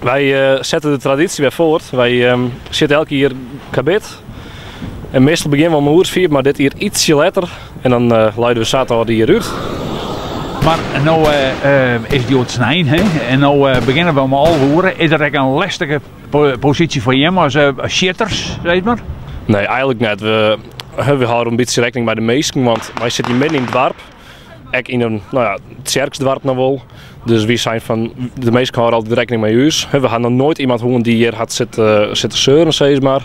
Wij zetten de traditie weer voort. Wij zitten elke keer kabit. En meestal beginnen we om 1:04, maar dit hier ietsje later. En dan leiden we zaterdag hier uit. Maar nu is die het snijden, hè? En nu beginnen we om 11:00. Is er ook een lastige positie voor hem als shitters, zeg maar? Nee, eigenlijk net. We houden een beetje rekening bij de meesten, want wij zitten hier midden in het dorp. Ook in een, het Tjerksdorp nog wel. Dus we zijn van, de meesten houden altijd rekening met ons. We gaan nog nooit iemand horen die hier had zitten zeuren, zeg maar.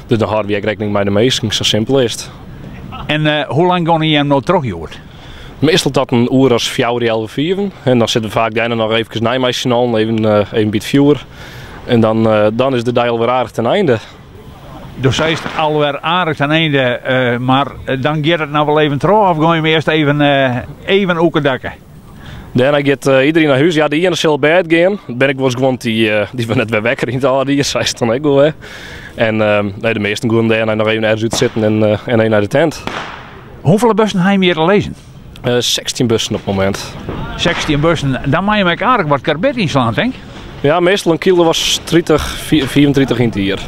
Dus dan houden we ook rekening met de meesten, zo simpel is het. En hoe lang gaan je hem nou terugjoerd? Meestal tot een uur als 4:00, 11:00. En dan zitten we vaak daarna nog even Nijmeisje even een beetje vuur. En dan is de dial weer aardig ten einde. Dus hij is alweer aardig ten einde, maar dan gaat het nou wel even terug of gaan je hem eerst even oekendakken? Daarna gaat iedereen naar huis. Ja, de ene zal bij het gaan. Dan ben ik wel eens gewoon die van net weer wekker in het oude hier, zei het dan ook wel. En de meesten gaan daarna nog even ergens uit zitten en een naar de tent. Hoeveel bussen heb je hier te lezen? 16 bussen op het moment. 16 bussen, dan mag je met aardig wat karbet inslaan, denk ik? Ja, meestal een kilo was 34 in het hier.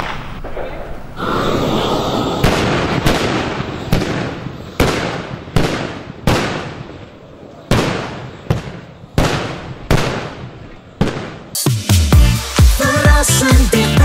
Verrassend.